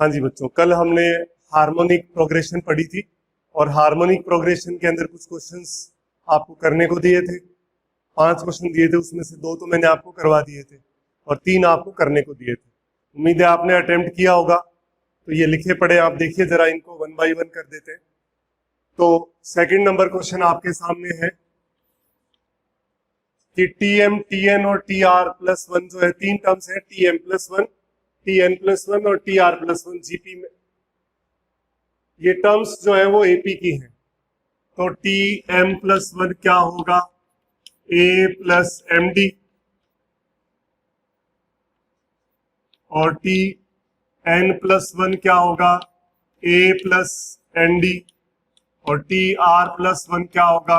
हाँ जी बच्चों, कल हमने हार्मोनिक प्रोग्रेशन पढ़ी थी और हार्मोनिक प्रोग्रेशन के अंदर कुछ क्वेश्चंस आपको करने को दिए थे। 5 क्वेश्चन दिए थे, उसमें से 2 तो मैंने आपको करवा दिए थे और 3 आपको करने को दिए थे। उम्मीद है आपने अटेम्प्ट किया होगा। तो ये लिखे पड़े आप देखिए जरा, इनको 1 बाय 1 कर देते हैं। तो सेकंड नंबर क्वेश्चन आपके सामने है कि टीएम, टीएन और टीआर प्लस 1 जो है, 3 टर्म्स है, टीएम प्लस 1, टीएन प्लस 1 और टीआर प्लस 1 जीपी में। ये टर्म्स जो है वो एपी की हैं। तो टी एम प्लस 1 क्या होगा? ए प्लस एम डी, और टी एन प्लस 1 क्या होगा? ए प्लस एन डी, और टी आर प्लस 1 क्या होगा?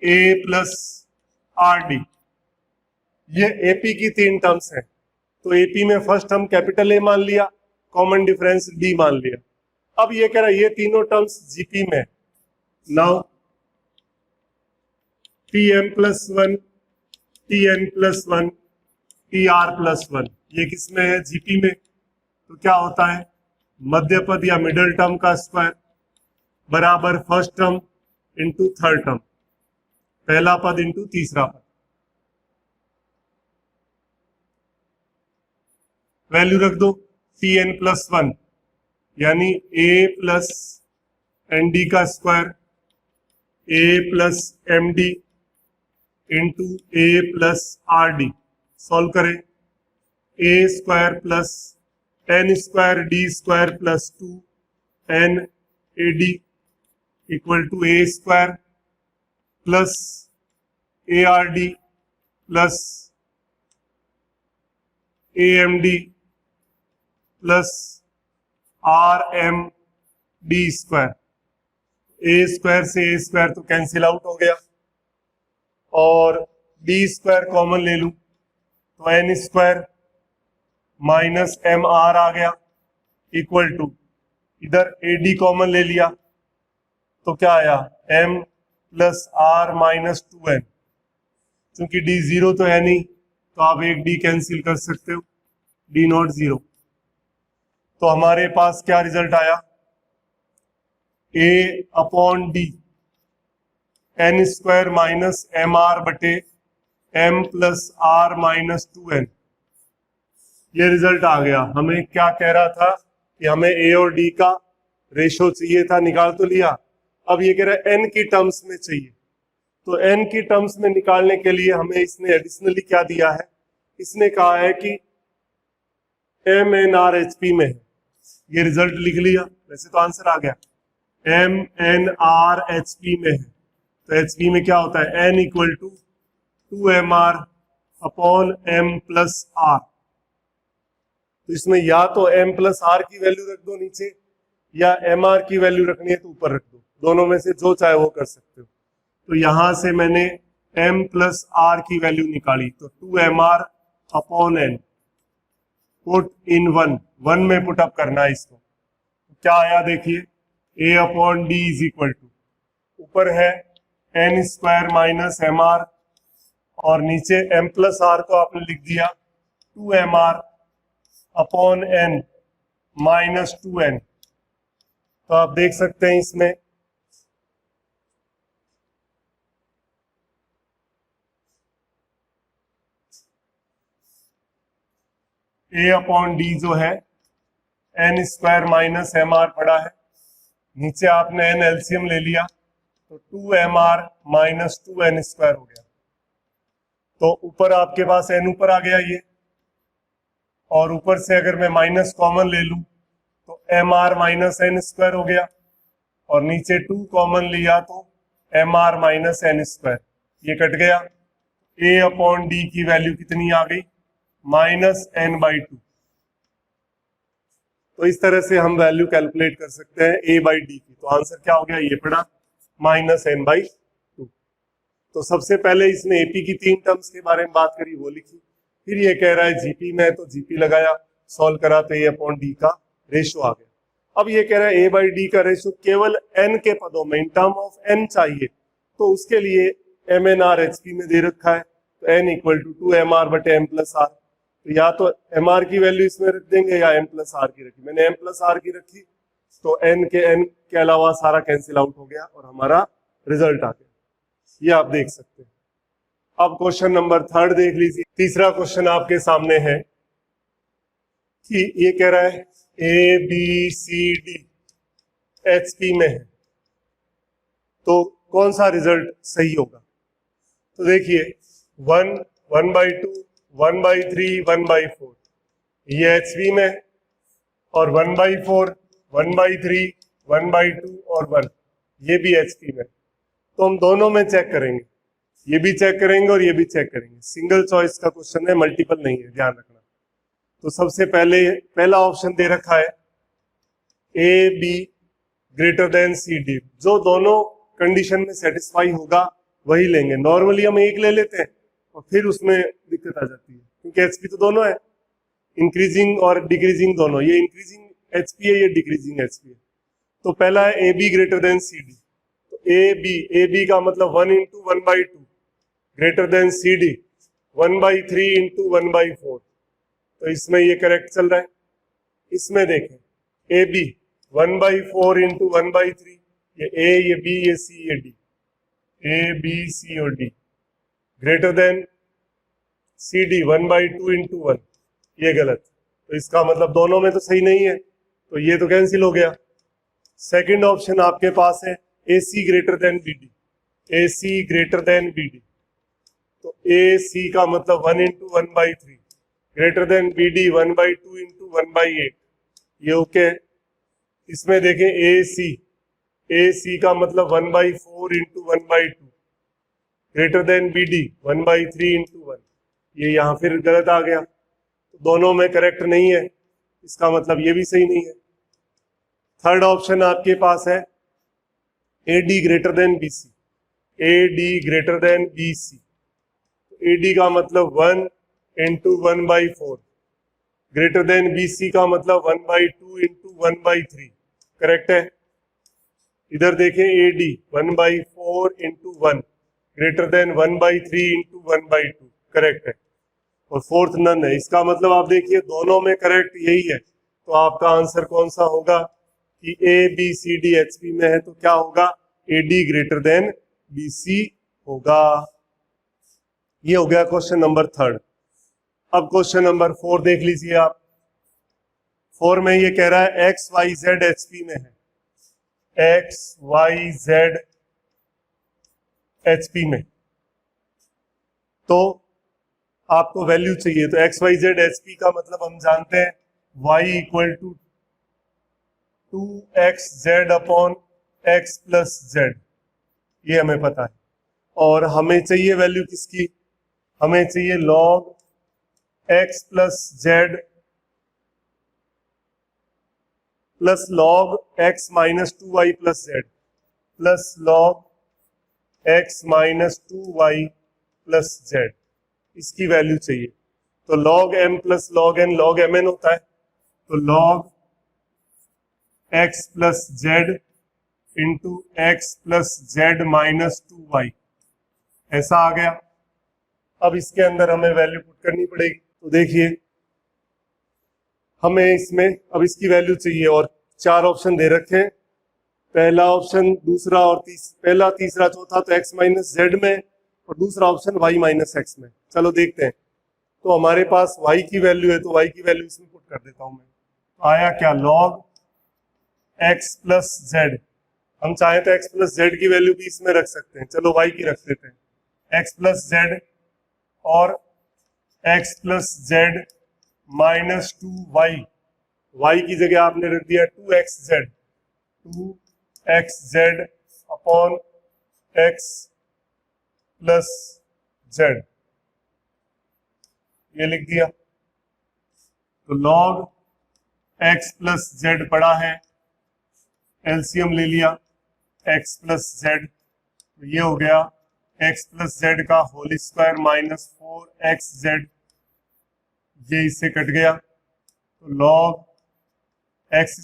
ए प्लस आर डी। ये एपी की 3 टर्म्स हैं। तो एपी में फर्स्ट हम कैपिटल ए मान लिया, कॉमन डिफरेंस डी मान लिया। अब ये कह रहा है ये तीनों टर्म्स जीपी में। Now T M plus 1, T N plus 1, T R plus 1, ये किसमें है? जीपी में। तो क्या होता है? मध्य पद या मिडल टर्म का स्क्वायर बराबर first term into third term, पहला पद इंटू तीसरा पद। वैल्यू रख दो टी एन प्लस 1 यानी ए प्लस एन डी का square, A plus M D into A plus R D. Solve करें। A square plus N square D square plus 2 N A D equal to A square plus A R D plus A M D plus R M D square. A square से A square तो cancel out हो गया, और D square common ले लूं तो N square minus M are आ गया equal to, इधर ए डी कॉमन ले लिया तो क्या आया? M plus R minus 2n। चूंकि डी 0 तो है नहीं तो आप एक डी कैंसिल कर सकते हो, डी नॉट 0। तो हमारे पास क्या रिजल्ट आया? A upon D N square minus M R बटे M plus R minus 2n। ये रिजल्ट आ गया। हमें क्या कह रहा था कि हमें ए और डी का रेशो चाहिए था, निकाल तो लिया। अब ये कह रहा है एन की टर्म्स में चाहिए। तो एन की टर्म्स में निकालने के लिए हमें इसने एडिशनली क्या दिया है? इसने कहा है कि M N R H P में है। ये रिजल्ट लिख लिया, वैसे तो आंसर आ गया। M N R H P में है। तो एच पी में क्या होता है? N equal to 2mr upon M plus R. तो इसमें या तो m प्लस आर की वैल्यू रख दो नीचे, या एम आर की वैल्यू रखनी है तो ऊपर रख दो। दोनों में से जो चाहे वो कर सकते हो। तो यहां से मैंने m प्लस आर की वैल्यू निकाली, तो 2mr upon n put in 1 में पुट अप करना है इसको। तो क्या आया देखिए, a upon D is equal to, ऊपर है n square minus M R, और नीचे m प्लस आर को आपने लिख दिया 2mr upon n minus 2n। तो आप देख सकते हैं इसमें a अपॉन डी जो है n square minus M R पड़ा है, नीचे आपने n एलसीएम ले लिया तो 2mr माइनस 2n स्क्वायर हो गया। तो ऊपर आपके पास n ऊपर आ गया ये, और ऊपर से अगर मैं माइनस कॉमन ले लूं तो mr माइनस n स्क्वायर हो गया, और नीचे 2 कॉमन लिया तो mr माइनस n स्क्वायर, ये कट गया। a अपॉन डी की वैल्यू कितनी आ गई? Minus n/2। तो इस तरह से हम वैल्यू कैलकुलेट कर सकते हैं a/d की। तो आंसर क्या हो गया? ये पड़ा माइनस n/2। तो सबसे पहले इसने एपी की 3 टर्म्स के बारे में बात करी, वो लिखी। फिर ये कह रहा है जीपी में, तो जीपी लगाया, सॉल्व करा तो ए अपॉन डी का रेशो आ गया। अब ये कह रहा है a/d का रेशो केवल n के पदों में, इन टर्म ऑफ n चाहिए। तो उसके लिए mnr hp में दे रखा है, तो n इक्वल टू 2mr बटे m प्लस आर। तो या तो एम आर की वैल्यू इसमें रख देंगे या एम प्लस आर की रखी। मैंने एम प्लस आर की रखी तो एन के अलावा सारा कैंसिल आउट हो गया और हमारा रिजल्ट आ गया। ये आप देख सकते हैं। अब क्वेश्चन नंबर 3 देख लीजिए। तीसरा क्वेश्चन आपके सामने है कि ये कह रहा है A B C D HP में है, तो कौन सा रिजल्ट सही होगा। तो देखिए 1, 1/2, 1/3, 1/4 ये एचपी में है, और 1/4, 1/3, 1/2 और 1 ये भी एचपी में। तो हम दोनों में चेक करेंगे, ये भी चेक करेंगे और ये भी चेक करेंगे। सिंगल चॉइस का क्वेश्चन है, मल्टीपल नहीं है, ध्यान रखना। तो सबसे पहले पहला ऑप्शन दे रखा है A B greater than C D. जो दोनों कंडीशन में सेटिस्फाई होगा वही लेंगे। नॉर्मली हम एक ले लेते हैं और फिर उसमें दिक्कत आ जाती है, क्योंकि एचपी तो दोनों है, इंक्रीजिंग और डिक्रीजिंग दोनों। ये इंक्रीजिंग एचपी है, ये डिक्रीजिंग एचपी है। तो पहला है A B greater than C D. तो ए बी का मतलब 1 × 1/2 ग्रेटर देन सी डी 1/3 × 1/4। तो इसमें ये करेक्ट चल रहा है। इसमें देखें ए बी 1/4 × 1/3, ये ए, ये बी, ये सी, ये डी, ए बी सी और D greater than C D 1/2 × 1, ये गलत। तो इसका मतलब दोनों में तो सही नहीं है, तो ये तो कैंसिल हो गया। सेकंड ऑप्शन आपके पास है ए सी ग्रेटर देन बी डी, ए सी ग्रेटर देन बी डी। तो ए सी का मतलब 1 × 1/3 ग्रेटर देन बी डी 1/2 × 1/8, ये ओके है। इसमें देखें ए सी का मतलब 1/4 × 1/2 ग्रेटर देन बी डी 1/3 × 1, ये यहाँ फिर गलत आ गया। तो दोनों में करेक्ट नहीं है, इसका मतलब ये भी सही नहीं है। थर्ड ऑप्शन आपके पास है A D greater than B C, A D greater than B C. A D का मतलब 1 × 1/4 ग्रेटर देन बी सी का मतलब 1/2 × 1/3, करेक्ट है। इधर देखें A D 1/4 × 1 greater than 1/3 × 1/2, correct है। और फोर्थ नन है, इसका मतलब आप देखिए दोनों में करेक्ट यही है। तो आपका आंसर कौन सा होगा कि A B C D HP में है, तो क्या होगा, A D greater than B C होगा। ये हो गया क्वेश्चन नंबर 3। अब क्वेश्चन नंबर 4 देख लीजिए आप। 4 में ये कह रहा है एक्स वाई जेड एचपी में है, एक्स वाई जेड एचपी में। तो आपको वैल्यू चाहिए, तो एक्स वाई जेड एचपी का मतलब हम जानते हैं y = 2xz/x+z, ये हमें पता है। और हमें चाहिए वैल्यू किसकी, हमें चाहिए log x+z plus log x - 2y+z plus log x - 2y+z, इसकी वैल्यू चाहिए। तो log m plus log n log mn होता है, तो log x + z × x + z - 2y ऐसा आ गया। अब इसके अंदर हमें वैल्यू पुट करनी पड़ेगी। तो देखिए हमें इसमें अब इसकी वैल्यू चाहिए, और 4 ऑप्शन दे रखे हैं। पहला ऑप्शन, दूसरा और पहला, तीसरा, चौथा तो x - z में, और दूसरा ऑप्शन y - x में। चलो देखते हैं। तो हमारे पास y की वैल्यू है, तो y की वैल्यू इसमें पुट कर देता हूं मैं। तो आया क्या, log x + z। हम चाहे तो x + z की वैल्यू भी इसमें रख सकते हैं, चलो y की रख देते हैं, x + z और x + z - 2y, y की जगह आपने रख दिया 2xz, 2xz upon x + z, ये लिख दिया। तो log x + z पड़ा है, एलसीएम ले लिया x + z, तो ये हो गया x + z का होल स्क्वायर - 4xz, ये इससे कट गया। तो log x²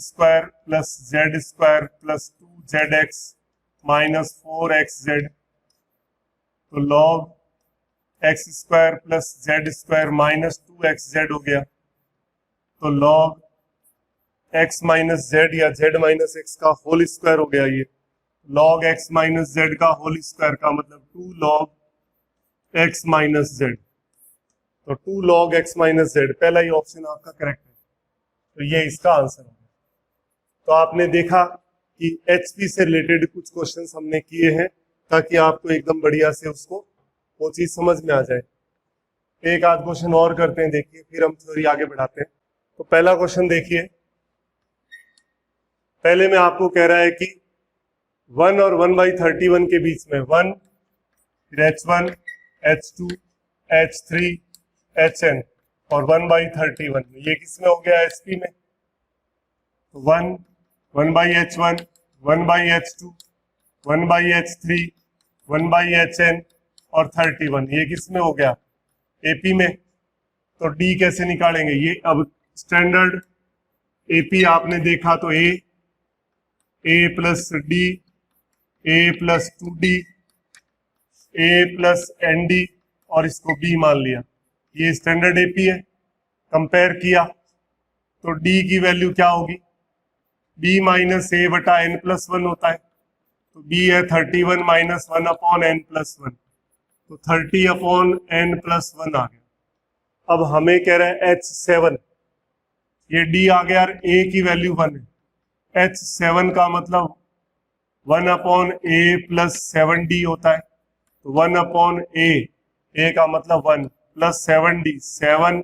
+ z² + 2zx - 4xz, तो log x square plus Z square minus 2xz हो गया। तो लॉग x माइनस जेड या z माइनस एक्स का होल स्क्वायर हो गया। ये लॉग x माइनस जेड का होल स्क्वायर का मतलब 2 लॉग x माइनस जेड। तो 2 लॉग x माइनस जेड, पहला ही ऑप्शन आपका करेक्ट है। तो ये इसका आंसर है। तो आपने देखा कि एचपी से रिलेटेड कुछ क्वेश्चंस हमने किए हैं ताकि आपको एकदम बढ़िया से उसको वो चीज समझ में आ जाए। एक आध क्वेश्चन और करते हैं, देखिए, फिर हम थ्योरी आगे बढ़ाते हैं। तो पहला क्वेश्चन देखिए, पहले में आपको कह रहा है कि 1 और 1/31 के बीच में 1, फिर H1, H2, H3, Hn और 1/31 में, ये किसमें हो गया? एचपी में। तो 1/H1, 1/H2, 1/H3, 1/Hn और 31, ये किसमें हो गया? एपी में। तो डी कैसे निकालेंगे? ये अब स्टैंडर्ड एपी आपने देखा तो ए प्लस डी, ए प्लस 2d, ए प्लस एन डी और इसको बी मान लिया। ये स्टैंडर्ड एपी है। कंपेयर किया तो डी की वैल्यू क्या होगी? बी माइनस ए बटा एन प्लस 1 होता है। तो बी है 31 माइनस 1 अपॉन एन प्लस 1, तो 30 अपॉन एन प्लस 1 आ गया। अब हमें कह रहा है H7, ये डी आ गया, ए की वैल्यू 1 है। H7 का मतलब 1 अपॉन ए प्लस 7d होता है। तो 1 अपॉन ए का मतलब 1 plus 7d, 7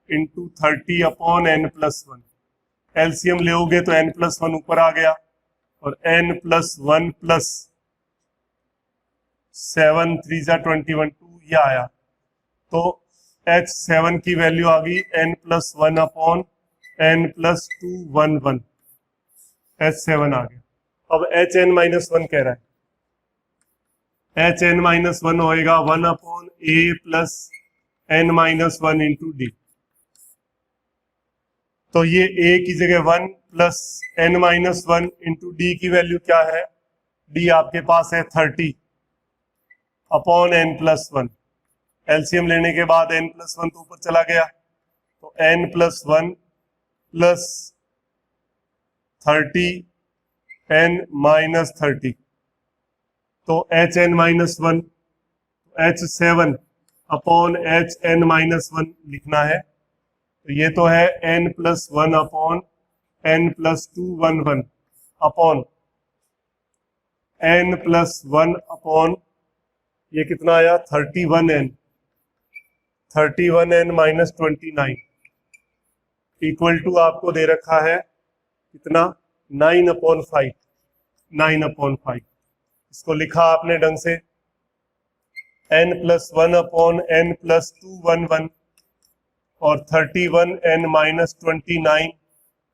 into 30 upon N plus 1। LCM लेोगे तो n प्लस 1 ऊपर आ गया और n प्लस 1 प्लस 7 3 जा 21, 2 ये आया। तो H7 की वैल्यू आ गई n plus 1 upon n plus 2 1 1, H7 आ गया। अब Hn माइनस 1 कह रहा है, Hn माइनस 1 होएगा 1 upon A plus n minus 1 into D. तो ये a की जगह 1 plus n minus 1 into D की वैल्यू क्या है? डी आपके पास है 30 अपॉन n प्लस 1। एलसीएम लेने के बाद n प्लस 1 तो ऊपर चला गया, तो n plus 1 plus 30 n minus 30, तो Hn minus 1, H7 upon Hn minus 1 लिखना है। तो ये तो है n plus 1 upon n plus 2 1 1 upon n plus 1 upon ये कितना आया? 31n माइनस 29 इक्वल टू आपको दे रखा है कितना? 9/5, 9/5। इसको लिखा आपने ढंग से n plus 1 upon n plus 2 1 1 और 31n minus 29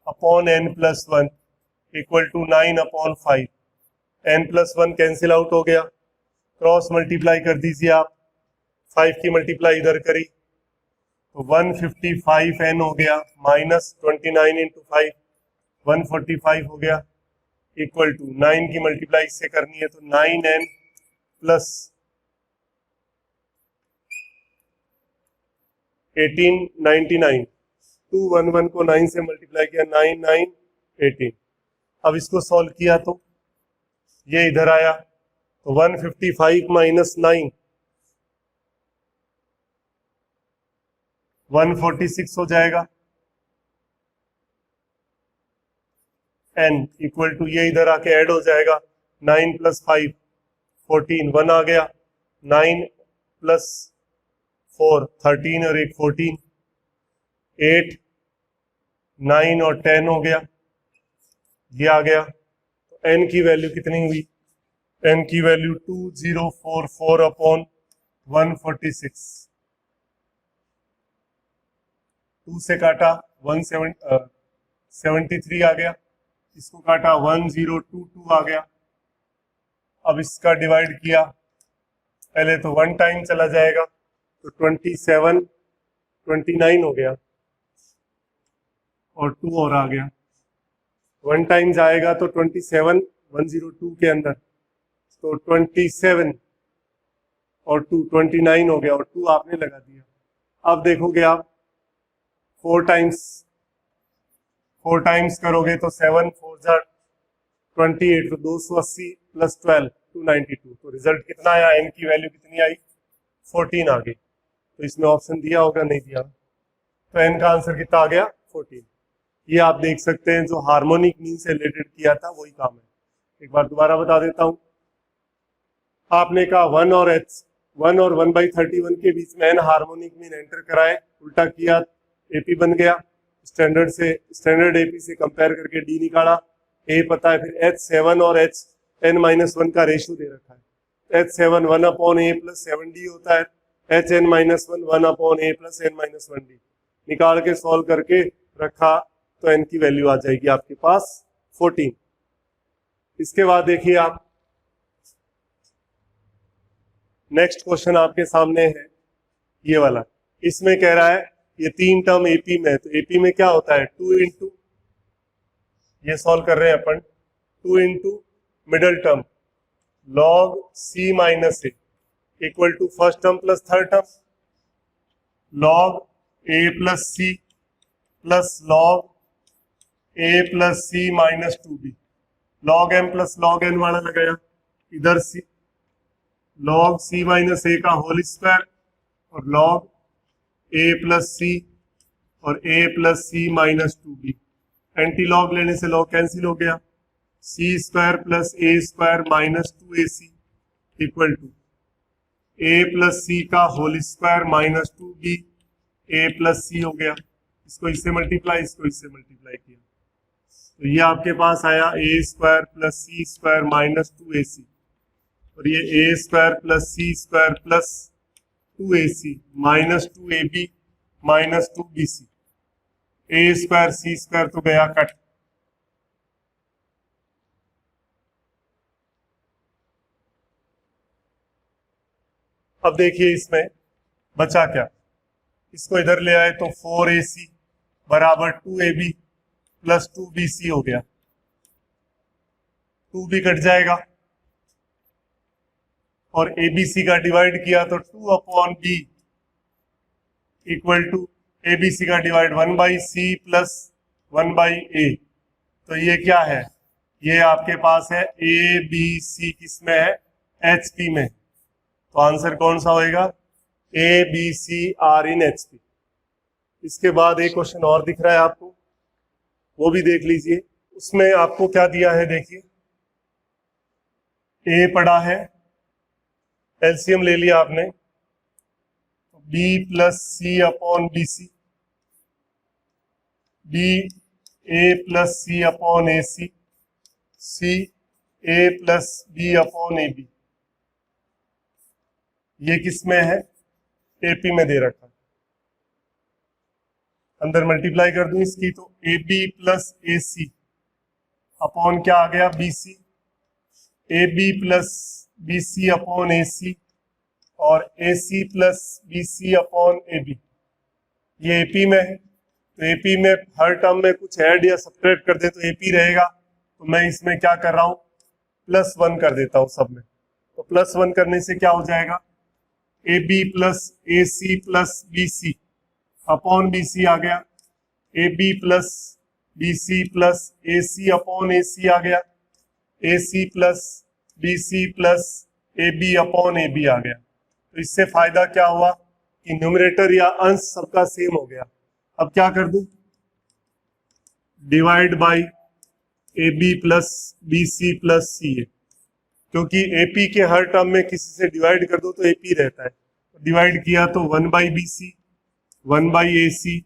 upon n plus 1 equal to 9/5। n plus 1 cancel out हो गया, क्रॉस मल्टीप्लाई कर दीजिए आप। 5 की मल्टीप्लाई इधर करी तो 155n हो गया, माइनस 29 इंटू 5 145 हो गया, इक्वल टू 9 की मल्टीप्लाई इससे करनी है तो 9n प्लस 1899, 211 को 9 से मल्टीप्लाई किया 9 9 18। अब इसको सॉल्व किया तो ये इधर आया, तो 155 माइनस 9 146 हो जाएगा। n इक्वल टू ये इधर आके ऐड हो जाएगा, 9 प्लस 5 14, 1 आ गया, 9 प्लस 4 13 और एक 14, 8 9 और 10 हो गया, ये आ गया। तो n की वैल्यू कितनी हुई? n की वैल्यू 2044 अपॉन 146। 2 से काटा 173 आ गया, इसको काटा 1022 आ गया। अब इसका डिवाइड किया, पहले तो 1 टाइम चला जाएगा तो 27 29 हो गया और 2 और आ गया। 1 टाइम जाएगा तो 27 102 के अंदर, तो 27 और 2 29 हो गया और 2 आपने लगा दिया। अब देखोगे आप 4 टाइम्स करोगे तो 7 4 जा 28, तो 280 प्लस 12 292। तो रिजल्ट कितना आया, n की वैल्यू कितनी आई, 14 आ गई। तो इसमें ऑप्शन दिया होगा, नहीं दिया, तो n का आंसर कितना आ गया, 14। ये आप देख सकते हैं जो हार्मोनिक मीन से रिलेटेड किया था वही काम है। एक बार दोबारा बता देता हूं। आपने कहा 1 और 1/31 के बीच में n हार्मोनिक मीन एंटर कराए, उल्टा किया, एपी बन गया। स्टैंडर्ड एपी से कंपेयर करके डी निकाला, ए पता है, फिर H7 और Hn-1 का रेशियो दे रखा है। H7 1/a + 7d होता है, Hn-1 1/a + n-1d। निकाल के सॉल्व करके रखा तो n की वैल्यू आ जाएगी आपके पास 14। इसके बाद देखिए आप, नेक्स्ट क्वेश्चन आपके सामने है ये वाला। इसमें कह रहा है ये 3 टर्म एपी में है, तो एपी में क्या होता है, 2 इंटू, ये सॉल्व कर रहे हैं अपन, 2 into middle term log c minus A equal to first term plus third term log a plus C plus log a plus C minus 2b। log m plus log n वाला लगाया, इधर C log c minus A का whole square और log a plus C और a plus C minus 2b। Anti log लेने से log cancel हो गया, C square plus A square minus 2ac equal to a plus c का whole square minus 2b a plus c हो गया। इसको इससे मल्टीप्लाई, इसको इससे मल्टीप्लाई किया तो ये आपके पास आया a square plus C square minus 2ac और ये a square plus C square plus 2ac minus 2ab minus 2bc। a square C square तो गया कट, अब देखिए इसमें बचा क्या, इसको इधर ले आए तो 4ac बराबर 2ab प्लस 2bc हो गया, 2 भी कट जाएगा और abc का डिवाइड किया तो 2/b इक्वल टू abc का डिवाइड 1/c प्लस 1/a। तो ये क्या है, ये आपके पास है abc, किसमें है, hp में। तो आंसर कौन सा होएगा, abc आर इन hp। इसके बाद एक क्वेश्चन और दिख रहा है आपको, वो भी देख लीजिए। उसमें आपको क्या दिया है, देखिए a पड़ा है, एलसीएम ले लिया आपने, b plus C upon B C, b a plus C upon A C, C a plus B upon A B. ये किस में है, एपी में दे रखा, अंदर मल्टीप्लाई कर दूं इसकी तो ए b plus a c upon क्या आ गया, b C, a b plus b c upon A c और a c plus b c upon A B. ये एपी में है, तो एपी में हर टर्म में कुछ ऐड या सब्ट्रैक्ट कर दे तो एपी रहेगा। तो मैं इसमें क्या कर रहा हूं, +1 कर देता हूं सब में। तो +1 करने से क्या हो जाएगा, a b plus a c plus b c upon B c आ गया, a b plus b c plus a c upon A c आ गया, a c plus b c plus a b upon A b आ गया। तो इससे फायदा क्या हुआ कि न्यूमरेटर या अंश सबका सेम हो गया। अब क्या कर दूं, divide by a b plus b c plus c a, क्योंकि एपी के हर टर्म में किसी से डिवाइड कर दो तो एपी रहता है। डिवाइड किया तो 1/bc 1/ac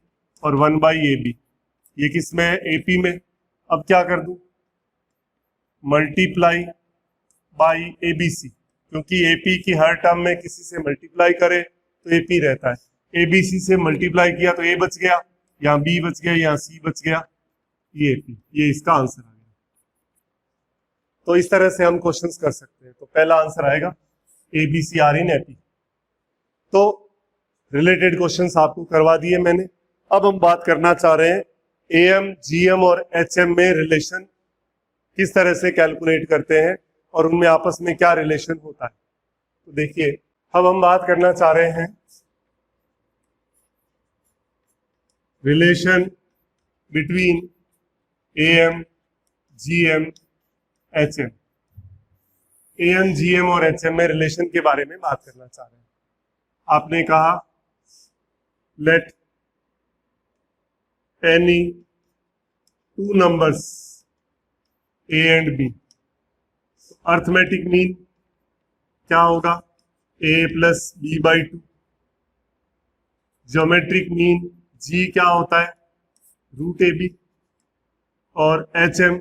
और 1/ab। ये किसमें है, एपी में। अब क्या कर दूं, मल्टीप्लाई बाई एबीसी, क्योंकि एपी की हर टर्म में किसी से मल्टीप्लाई करे तो एपी रहता है। एबीसी से मल्टीप्लाई किया तो ए बच गया, यहाँ बी बच गया, यहाँ सी बच गया, ये एपी, ये इसका आंसर आ गया। तो इस तरह से हम क्वेश्चंस कर सकते हैं। तो पहला आंसर आएगा एबीसी आर इन एपी। तो रिलेटेड क्वेश्चंस आपको करवा दिए मैंने। अब हम बात करना चाह रहे हैं एएम, जीएम और एचएम में रिलेशन किस तरह से कैलकुलेट करते हैं और उनमें आपस में क्या रिलेशन होता है। तो देखिए अब हम बात करना चाह रहे हैं relation between AM, GM, HM। AM, GM और HM में रिलेशन के बारे में बात करना चाह रहे हैं। आपने कहा let any two numbers A and B, arithmetic mean क्या होगा? A plus B by 2। Geometric mean G क्या होता है? Root AB। और HM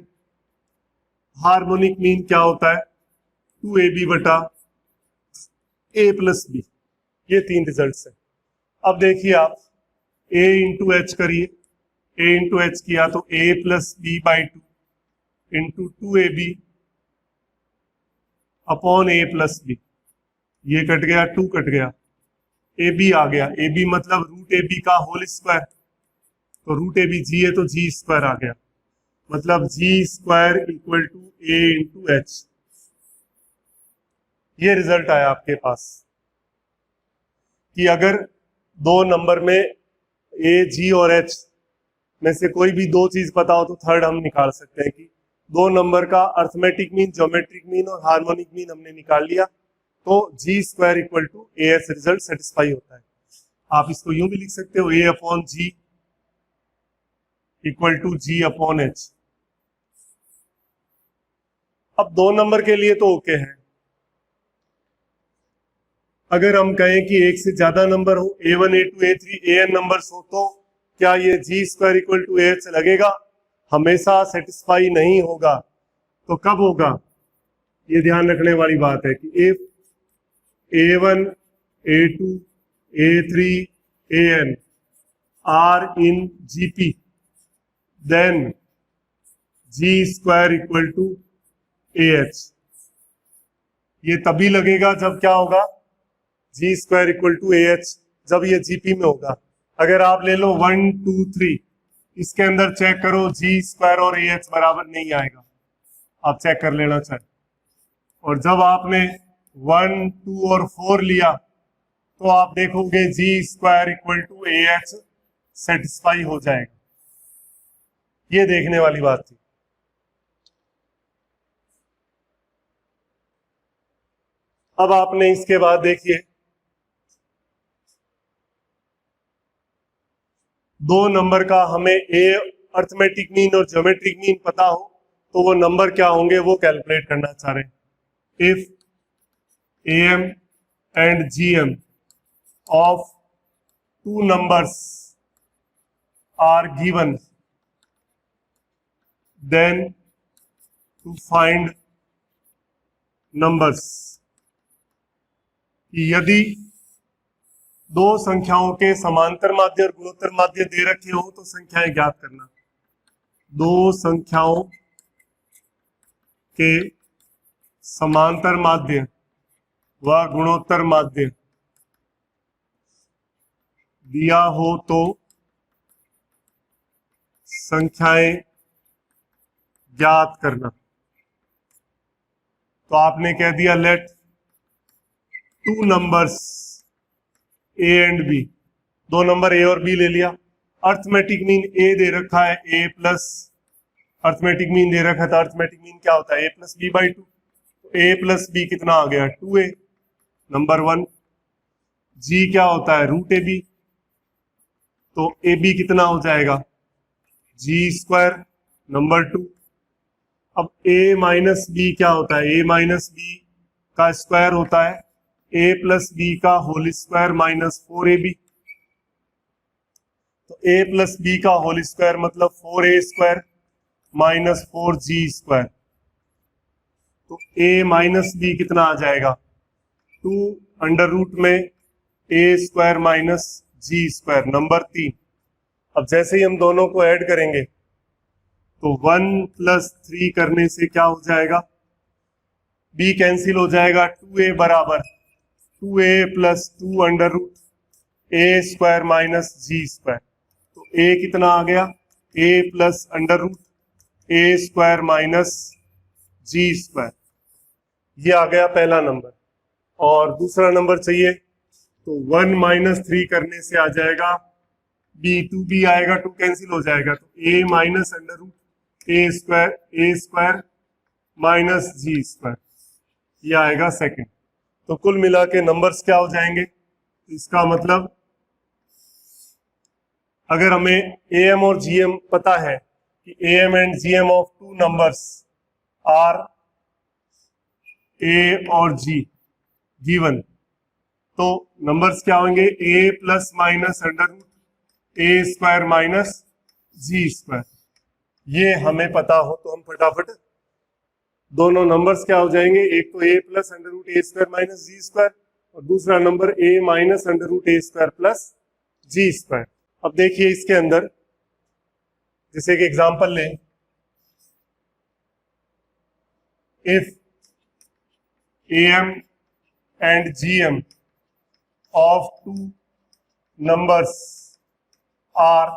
हार्मोनिक मीन क्या होता है? 2AB बटा A प्लस B। ये 3 रिजल्ट्स हैं। अब देखिए आप A इंटू एच करिए, A इंटू एच किया तो A plus B by 2 into 2AB upon A plus B। ये कट गया, 2 कट गया, AB आ गया। AB मतलब रूट AB का होल स्क्वायर, तो रूट AB G है तो G स्क्वायर आ गया, मतलब G square equal to A into H. ये रिजल्ट आया आपके पास कि अगर दो नंबर में A, G और H में से कोई भी दो चीज पता हो तो थर्ड हम निकाल सकते हैं कि दो नंबर का अर्थमेटिक मीन, ज्योमेट्रिक मीन और हार्मोनिक मीन हमने निकाल लिया तो G square equal to AH result satisfy होता है। आप इसको यूं भी लिख सकते हो A upon G equal to G upon H। अब दो नंबर के लिए तो ओके है। अगर हम कहें कि एक से ज्यादा नंबर हो, A1, A2, A3, AN numbers हो, तो क्या ये G square equal to AH लगेगा? हमेशा सेटिस्फाई नहीं होगा। तो कब होगा? ये ध्यान रखने वाली बात है कि if A1, A2, A3, AN are in GP then G square equal to AH। ये तभी लगेगा जब क्या होगा? G square equal to AH, जब ये GP में होगा। अगर आप ले लो 1, 2, 3, इसके अंदर चेक करो G स्क्वायर और AH बराबर नहीं आएगा, आप चेक कर लेना चाहिए। और जब आपने 1, 2 और 4 लिया तो आप देखोगे G square equal to AH satisfy हो जाएगा। ये देखने वाली बात थी। अब आपने इसके बाद देखिए दो नंबर का हमें A अर्थमेटिक मीन और ज्योमेट्रिक मीन पता हो तो वो नंबर क्या होंगे वो कैलकुलेट करना चाह रहे हैं। If AM and GM of two numbers are given then to find numbers. यदि दो संख्याओं के समांतर माध्य और गुणोत्तर माध्य दे रखे हो तो संख्याएं ज्ञात करना। दो संख्याओं के समांतर माध्य व गुणोत्तर माध्य दिया हो तो संख्याएं ज्ञात करना। तो आपने कह दिया let two numbers A and B, दो नंबर A और B ले लिया। अर्थमेटिक मीन A दे रखा है, A plus arithmetic mean they रखा था। अर्थमेटिक मीन क्या होता है? A plus B by 2। तो A प्लस B कितना आ गया? 2A number 1। G क्या होता है? रूट AB, तो AB कितना हो जाएगा? G square number 2। अब A माइनस B क्या होता है? A माइनस B का स्क्वायर होता है A प्लस B का होल स्क्वायर माइनस 4AB। तो A प्लस B का होल स्क्वायर मतलब 4A square minus 4G square. तो A माइनस B कितना आ जाएगा? 2 अंडर रूट में A square minus G square number 3। अब जैसे ही हम दोनों को ऐड करेंगे तो 1 प्लस 3 करने से क्या हो जाएगा? B कैंसिल हो जाएगा। 2A बराबर 2A plus 2 under root A square minus G square. तो A कितना आ गया? A plus under root A square minus G square. ये आ गया पहला नंबर। और दूसरा नंबर चाहिए तो 1 माइनस 3 करने से आ जाएगा b, 2b आएगा, 2 कैंसिल हो जाएगा तो a minus under root A square minus G square, ये आएगा सेकंड। तो कुल मिला के नंबर्स क्या हो जाएंगे, इसका मतलब अगर हमें am और gm पता है कि am and gm of two numbers are a और g गिवन, तो नंबर्स क्या होंगे a plus minus under root A square minus G square. ये हमें पता हो तो हम फटाफट दोनों नंबर्स क्या हो जाएंगे, एक तो a plus under root A square minus G square और दूसरा number a minus under root A square plus G square. अब देखिए इसके अंदर जैसे एक एग्जांपल लें, if am and gm of two numbers are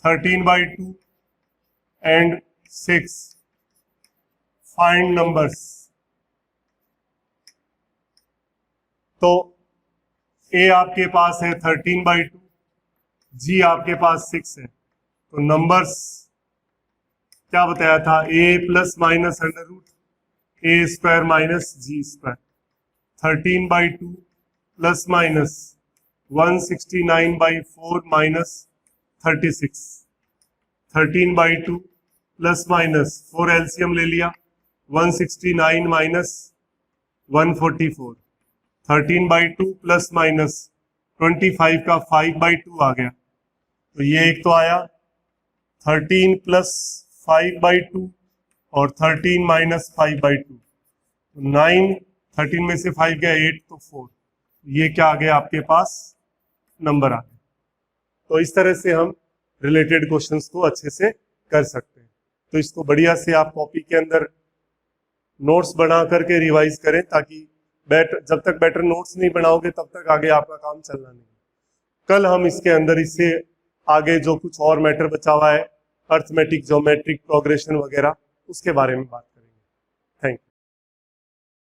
13/2 and 6, find numbers। तो a आपके पास है 13/2, g आपके पास 6 है, तो नंबर्स क्या बताया था, a plus minus under root A square minus G square, 13/2 plus minus 169/4 minus 36, 13/2 plus minus 4 LCM ले लिया 169 माइनस 144, 13/2 प्लस माइनस 25 का 5/2 आ गया, तो ये एक तो आया 13 प्लस 5/2 और 13 माइनस 5/2, 9, 13 में से 5 गया 8 तो 4, ये क्या आ गया आपके पास नंबर आ गया। तो इस तरह से हम रिलेटेड क्वेश्चंस को अच्छे से कर सकते हैं। तो इसको बढ़िया से आप कॉपी के अंदर नोट्स बना करके रिवाइज करें, ताकि जब तक बेटर नोट्स नहीं बनाओगे तब तक आगे आपका काम चलना नहीं। कल हम इसके अंदर इससे आगे जो कुछ और मैटर बचा हुआ है, अर्थमेटिक, ज्योमेट्रिक, प्रोग्रेशन वगैरह, उसके बारे में बात करेंगे। Thank you.